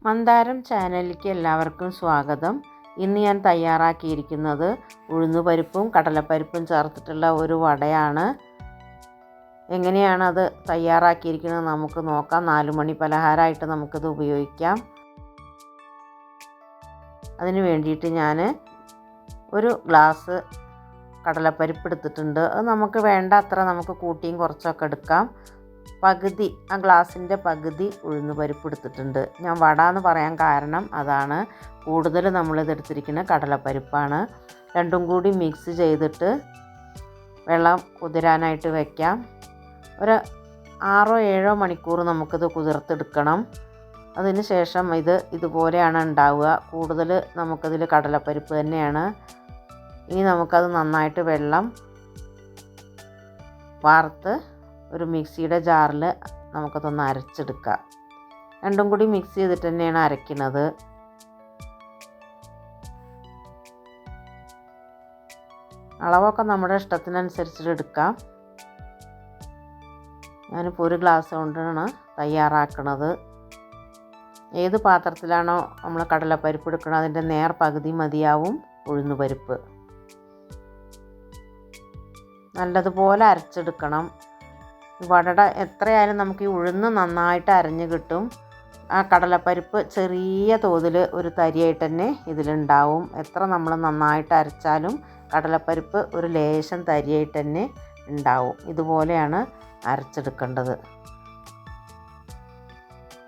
മന്ദാരം ചാനലിലേക്ക് എല്ലാവർക്കും സ്വാഗതം. ഇന്ന് ഞാൻ തയ്യാറാക്കിയിരിക്കുന്നത് ഉഴുന്നുപരിപ്പും കടലപ്പരിപ്പും ചേർത്തിട്ടുള്ള ഒരു വടയാണ്. എങ്ങനെയാണ് അത് തയ്യാറാക്കിയിരിക്കുന്നത് നമുക്ക് നോക്കാം. 4 മണി പലഹാരമായിട്ട് നമുക്കിത് ഉപയോഗിക്കാം. അതിന് വേണ്ടിയിട്ട് ഞാൻ ഒരു ഗ്ലാസ് കടലപ്പരിപ്പ് എടുത്തിട്ടുണ്ട്. അത് നമുക്ക് വേണ്ട അത്ര നമുക്ക് കൂട്ടിയും കുറച്ചൊക്കെ എടുക്കാം. പകുതി ആ ഗ്ലാസിൻ്റെ പകുതി ഉഴുന്നുപരിപ്പ് എടുത്തിട്ടുണ്ട്. ഞാൻ വട എന്ന് പറയാൻ കാരണം അതാണ്. കൂടുതൽ നമ്മളിത് എടുത്തിരിക്കുന്ന കടലപ്പരിപ്പാണ്. രണ്ടും കൂടി മിക്സ് ചെയ്തിട്ട് വെള്ളം കുതിരാനായിട്ട് വയ്ക്കാം. ഒരു 6-7 മണിക്കൂർ നമുക്കിത് കുതിർത്തെടുക്കണം. അതിന് ശേഷം ഇതുപോലെയാണ് ഉണ്ടാവുക. കൂടുതൽ നമുക്കതിൽ കടലപ്പരിപ്പ് തന്നെയാണ്. ഇനി നമുക്കത് നന്നായിട്ട് വെള്ളം വാർത്ത് ഒരു മിക്സിയുടെ ജാറിൽ നമുക്കതൊന്ന് അരച്ചെടുക്കാം. രണ്ടും കൂടി മിക്സ് ചെയ്തിട്ട് തന്നെയാണ് അരയ്ക്കുന്നത്. അളവൊക്കെ നമ്മുടെ ഇഷ്ടത്തിനനുസരിച്ചിട്ട് എടുക്കാം. ഞാനിപ്പോൾ ഒരു ഗ്ലാസ് കൊണ്ടാണ് തയ്യാറാക്കുന്നത്. ഏത് പാത്രത്തിലാണോ നമ്മൾ കടലപ്പരിപ്പ് എടുക്കുന്നത് അതിൻ്റെ നേർ പകുതി മതിയാവും ഉഴുന്നുപരിപ്പ്. നല്ലതുപോലെ അരച്ചെടുക്കണം. വട എത്രയായാലും നമുക്ക് ഈ ഉഴുന്ന് നന്നായിട്ട് അരഞ്ഞ് കിട്ടും. ആ കടലപ്പരിപ്പ് ചെറിയ തോതിൽ ഒരു തരിയായിട്ട് തന്നെ ഇതിലുണ്ടാവും. എത്ര നമ്മൾ നന്നായിട്ട് അരച്ചാലും കടലപ്പരിപ്പ് ഒരു ലേശം തരിയായിട്ട് തന്നെ ഉണ്ടാവും. ഇതുപോലെയാണ് അരച്ചെടുക്കേണ്ടത്.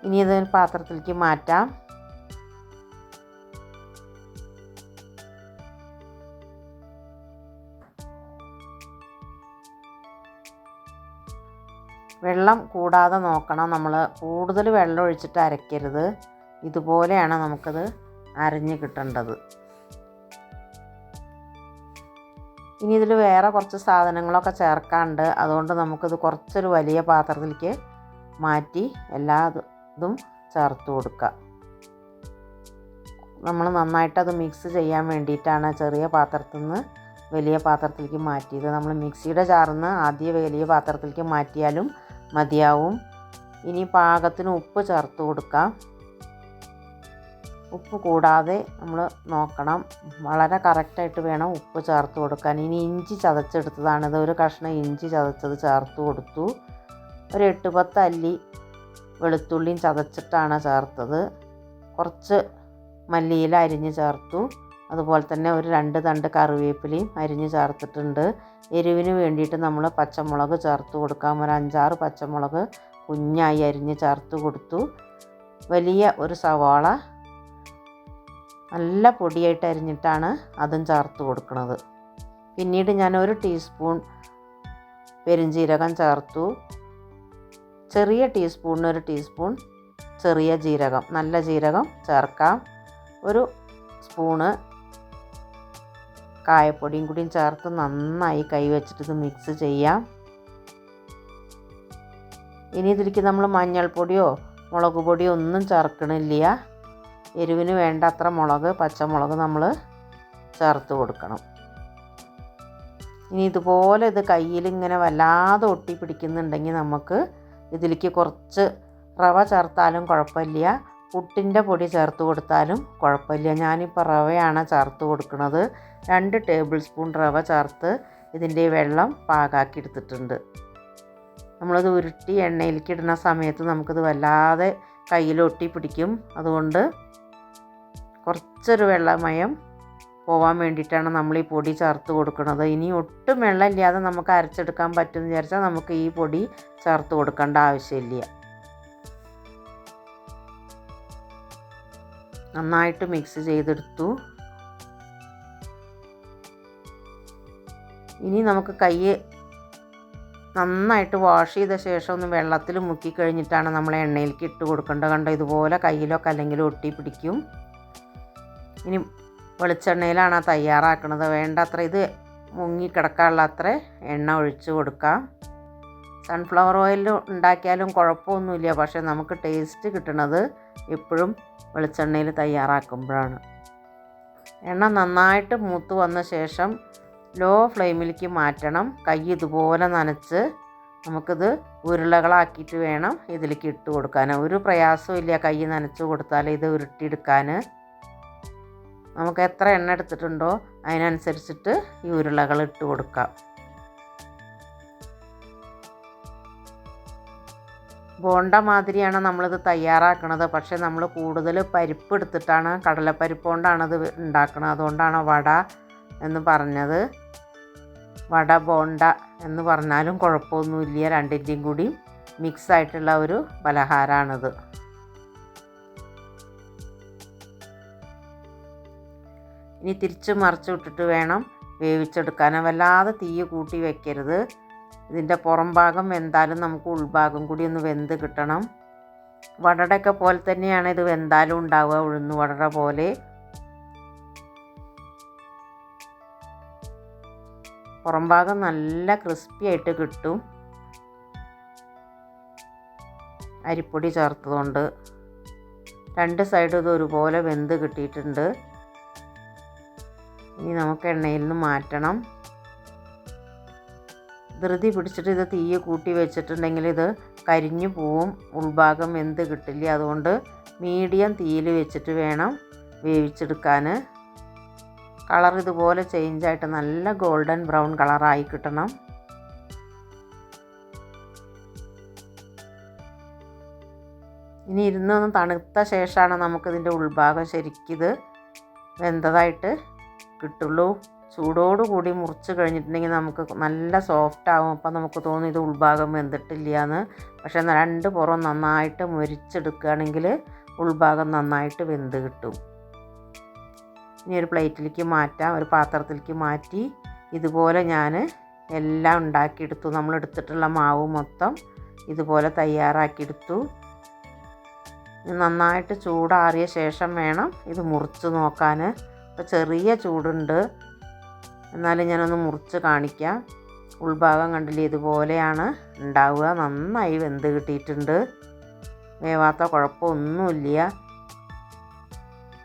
ഇനി ഇത് പാത്രത്തിലേക്ക് മാറ്റാം. വെള്ളം കൂടാതെ നോക്കണം. നമ്മൾ കൂടുതൽ വെള്ളം ഒഴിച്ചിട്ട് അരയ്ക്കരുത്. ഇതുപോലെയാണ് നമുക്കത് അരഞ്ഞ് കിട്ടേണ്ടത്. ഇനി ഇതിൽ വേറെ കുറച്ച് സാധനങ്ങളൊക്കെ ചേർക്കാനുണ്ട്. അതുകൊണ്ട് നമുക്കിത് കുറച്ചൊരു വലിയ പാത്രത്തിലേക്ക് മാറ്റി എല്ലാ ഇതും ചേർത്ത് കൊടുക്കുക. നമ്മൾ നന്നായിട്ടത് മിക്സ് ചെയ്യാൻ വേണ്ടിയിട്ടാണ് ചെറിയ പാത്രത്തിൽ നിന്ന് വലിയ പാത്രത്തിലേക്ക് മാറ്റിയത്. നമ്മൾ മിക്സിയുടെ ജാറിൽ നിന്ന് ആദ്യം വലിയ പാത്രത്തിലേക്ക് മാറ്റിയാലും മതിയാവും. ഇനി പാകത്തിന് ഉപ്പ് ചേർത്ത് കൊടുക്കാം. ഉപ്പ് കൂടാതെ നമ്മൾ നോക്കണം. വളരെ കറക്റ്റായിട്ട് വേണം ഉപ്പ് ചേർത്ത് കൊടുക്കാൻ. ഇനി ഇഞ്ചി ചതച്ചെടുത്തതാണിത്. ഒരു കഷ്ണം ഇഞ്ചി ചതച്ചത് ചേർത്ത് കൊടുത്തു. ഒരു 8-10 അല്ലി വെളുത്തുള്ളിയും ചതച്ചിട്ടാണ് ചേർത്തത്. കുറച്ച് മല്ലിയില അരിഞ്ഞ് ചേർത്തു. അതുപോലെ തന്നെ ഒരു 2 തണ്ട് കറിവേപ്പിലയും അരിഞ്ഞ് ചേർത്തിട്ടുണ്ട്. എരിവിന് വേണ്ടിയിട്ട് നമ്മൾ പച്ചമുളക് ചേർത്ത് കൊടുക്കാം. ഒരു 5-6 പച്ചമുളക് കുഞ്ഞായി അരിഞ്ഞ് ചേർത്ത് കൊടുത്തു. വലിയ ഒരു സവാള നല്ല പൊടിയായിട്ട് അരിഞ്ഞിട്ടാണ് അതും ചേർത്ത് കൊടുക്കുന്നത്. പിന്നീട് ഞാൻ 1 ടീസ്പൂൺ പെരുംജീരകം ചേർത്തു. ചെറിയ ടീസ്പൂണിന് 1 ടീസ്പൂൺ ചെറിയ ജീരകം, നല്ല ജീരകം ചേർക്കാം. 1 സ്പൂണ് കായപ്പൊടിയും കൂടിയും ചേർത്ത് നന്നായി കൈവച്ചിട്ട് ഇത് മിക്സ് ചെയ്യാം. ഇനി ഇതിലേക്ക് നമ്മൾ മഞ്ഞൾപ്പൊടിയോ മുളക് പൊടിയോ ഒന്നും ചേർക്കണില്ല. എരിവിന് വേണ്ട അത്ര പച്ചമുളക് നമ്മൾ ചേർത്ത് കൊടുക്കണം. ഇനി ഇതുപോലെ ഇത് കയ്യിൽ ഇങ്ങനെ വല്ലാതെ ഒട്ടി പിടിക്കുന്നുണ്ടെങ്കിൽ നമുക്ക് ഇതിലേക്ക് കുറച്ച് റവ ചേർത്താലും കുഴപ്പമില്ല. പുട്ടിൻ്റെ പൊടി ചേർത്ത് കൊടുത്താലും കുഴപ്പമില്ല. ഞാനിപ്പോൾ റവയാണ് ചേർത്ത് കൊടുക്കുന്നത്. 2 ടേബിൾ സ്പൂൺ റവ ചേർത്ത് ഇതിൻ്റെ വെള്ളം പാകാക്കി എടുത്തിട്ടുണ്ട്. നമ്മളത് ഉരുട്ടി എണ്ണയിലേക്ക് ഇടുന്ന സമയത്ത് നമുക്കിത് വല്ലാതെ കയ്യിലൊട്ടി പിടിക്കും. അതുകൊണ്ട് കുറച്ചൊരു വെള്ളമയം പോവാൻ വേണ്ടിയിട്ടാണ് നമ്മൾ ഈ പൊടി ചേർത്ത് കൊടുക്കുന്നത്. ഇനി ഒട്ടും വെള്ളമില്ലാതെ നമുക്ക് അരച്ചെടുക്കാൻ പറ്റുമെന്ന് വിചാരിച്ചാൽ നമുക്ക് ഈ പൊടി ചേർത്ത് കൊടുക്കേണ്ട ആവശ്യമില്ല. നന്നായിട്ട് മിക്സ് ചെയ്തെടുത്തു. ഇനി നമുക്ക് കൈ നന്നായിട്ട് വാഷ് ചെയ്ത ശേഷം ഒന്ന് വെള്ളത്തിൽ മുക്കി കഴിഞ്ഞിട്ടാണ് നമ്മൾ എണ്ണയിലേക്ക് ഇട്ട് കൊടുക്കേണ്ടത്. കണ്ടോ, ഇതുപോലെ കയ്യിലൊക്കെ അല്ലെങ്കിൽ ഒട്ടി പിടിക്കും. ഇനി വെളിച്ചെണ്ണയിലാണ് തയ്യാറാക്കുന്നത്. വേണ്ടത്ര ഇത് മുങ്ങിക്കിടക്കാനുള്ള അത്ര എണ്ണ ഒഴിച്ച് കൊടുക്കാം. സൺഫ്ലവർ ഓയിൽ ഉണ്ടാക്കിയാലും കുഴപ്പമൊന്നുമില്ല. പക്ഷേ നമുക്ക് ടേസ്റ്റ് കിട്ടുന്നത് എപ്പോഴും വെളിച്ചെണ്ണയിൽ തയ്യാറാക്കുമ്പോഴാണ്. എണ്ണ നന്നായിട്ട് മൂത്ത് വന്ന ശേഷം ലോ ഫ്ലെയിമിലേക്ക് മാറ്റണം. കൈ ഇതുപോലെ നനച്ച് നമുക്കിത് ഉരുളകളാക്കിയിട്ട് വേണം ഇതിലേക്ക് ഇട്ട് കൊടുക്കാൻ. ഒരു പ്രയാസവും ഇല്ല, കൈ നനച്ച് കൊടുത്താൽ ഇത് ഉരുട്ടിയെടുക്കാൻ. നമുക്ക് എത്ര എണ്ണ എടുത്തിട്ടുണ്ടോ അതിനനുസരിച്ചിട്ട് ഈ ഉരുളകൾ ഇട്ട് കൊടുക്കാം. ബോണ്ട മാതിരിയാണ് നമ്മളിത് തയ്യാറാക്കുന്നത്. പക്ഷേ നമ്മൾ കൂടുതൽ പരിപ്പ് എടുത്തിട്ടാണ്, കടലപ്പരിപ്പ് കൊണ്ടാണത് ഉണ്ടാക്കുന്നത്. അതുകൊണ്ടാണ് വട എന്ന് പറഞ്ഞത്. വട ബോണ്ട എന്ന് പറഞ്ഞാലും കുഴപ്പമൊന്നുമില്ല. രണ്ടിൻ്റെയും കൂടി മിക്സ് ആയിട്ടുള്ള ഒരു പലഹാരമാണിത്. ഇനി തിരിച്ച് മറിച്ച് വിട്ടിട്ട് വേണം വേവിച്ചെടുക്കാൻ. വല്ലാതെ തീ കൂട്ടി വെക്കരുത്. ഇതിൻ്റെ പുറം ഭാഗം വെന്താലും നമുക്ക് ഉൾഭാഗം കൂടി ഒന്ന് വെന്ത് കിട്ടണം. വടടയൊക്കെ പോലെ തന്നെയാണ് ഇത് വെന്താലും ഉണ്ടാവുക, ഉഴുന്ന് വടട പോലെ. പുറം ഭാഗം നല്ല ക്രിസ്പി ആയിട്ട് കിട്ടും അരിപ്പൊടി ചേർത്തതുകൊണ്ട്. രണ്ട് സൈഡും ഇത് ഒരുപോലെ വെന്ത് കിട്ടിയിട്ടുണ്ട്. ഇനി നമുക്ക് എണ്ണയിൽ നിന്ന് മാറ്റണം. ധൃതി പിടിച്ചിട്ട് ഇത് തീ കൂട്ടി വെച്ചിട്ടുണ്ടെങ്കിൽ ഇത് കരിഞ്ഞു പോവും, ഉൾഭാഗം വെന്ത് കിട്ടില്ല. അതുകൊണ്ട് മീഡിയം തീയിൽ വെച്ചിട്ട് വേണം വേവിച്ചെടുക്കാൻ. കളർ ഇതുപോലെ ചേഞ്ചായിട്ട് നല്ല ഗോൾഡൻ ബ്രൗൺ കളറായി കിട്ടണം. ഇനി ഇരുന്നൊന്ന് തണുത്ത ശേഷമാണ് നമുക്കിതിൻ്റെ ഉൾഭാഗം ശരിക്കിത് വെന്തതായിട്ട് കിട്ടുള്ളൂ. ചൂടോടുകൂടി മുറിച്ച് കഴിഞ്ഞിട്ടുണ്ടെങ്കിൽ നമുക്ക് നല്ല സോഫ്റ്റ് ആവും. അപ്പം നമുക്ക് തോന്നും ഇത് ഉൾഭാഗം വെന്തിട്ടില്ല എന്ന്. പക്ഷേ രണ്ട് പുറം നന്നായിട്ട് മുരിച്ചെടുക്കുകയാണെങ്കിൽ ഉൾഭാഗം നന്നായിട്ട് വെന്ത് കിട്ടും. ഇനി ഒരു പ്ലേറ്റിലേക്ക് മാറ്റാം, ഒരു പാത്രത്തിലേക്ക് മാറ്റി ഇതുപോലെ ഞാൻ എല്ലാം ഉണ്ടാക്കിയെടുത്തു. നമ്മൾ എടുത്തിട്ടുള്ള മാവ് മൊത്തം ഇതുപോലെ തയ്യാറാക്കിയെടുത്തു. നന്നായിട്ട് ചൂടാറിയ ശേഷം വേണം ഇത് മുറിച്ച് നോക്കാൻ. ഇപ്പോൾ ചെറിയ ചൂടുണ്ട്, എന്നാലും ഞാനൊന്ന് മുറിച്ച് കാണിക്കാം. ഉൾഭാഗം കണ്ടില്ലേ, ഇതുപോലെയാണ് ഉണ്ടാവുക. നന്നായി വെന്ത് കിട്ടിയിട്ടുണ്ട്, വേവാത്ത കുഴപ്പമൊന്നുമില്ല.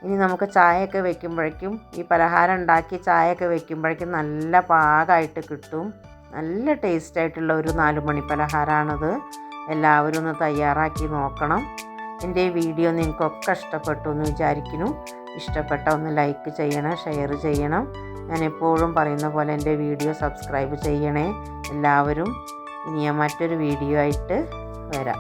ഇനി നമുക്ക് ചായയൊക്കെ വെക്കുമ്പോഴേക്കും, ഈ പലഹാരം ഉണ്ടാക്കി ചായയൊക്കെ വെക്കുമ്പോഴേക്കും നല്ല പാകമായിട്ട് കിട്ടും. നല്ല ടേസ്റ്റായിട്ടുള്ള ഒരു 4 മണി പലഹാരമാണിത്. എല്ലാവരും ഒന്ന് തയ്യാറാക്കി നോക്കണം. എൻ്റെ ഈ വീഡിയോ നിങ്ങൾക്കൊക്കെ ഇഷ്ടപ്പെട്ടു എന്ന് വിചാരിക്കുന്നു. ഇഷ്ടപ്പെട്ട ഒന്ന് ലൈക്ക് ചെയ്യണം, ഷെയർ ചെയ്യണം. ഞാൻ എപ്പോഴും പറയുന്ന പോലെ എൻ്റെ വീഡിയോ സബ്സ്ക്രൈബ് ചെയ്യണേ എല്ലാവരും. ഇനി ഞാൻ മറ്റൊരു വീഡിയോ ആയിട്ട് വരാം.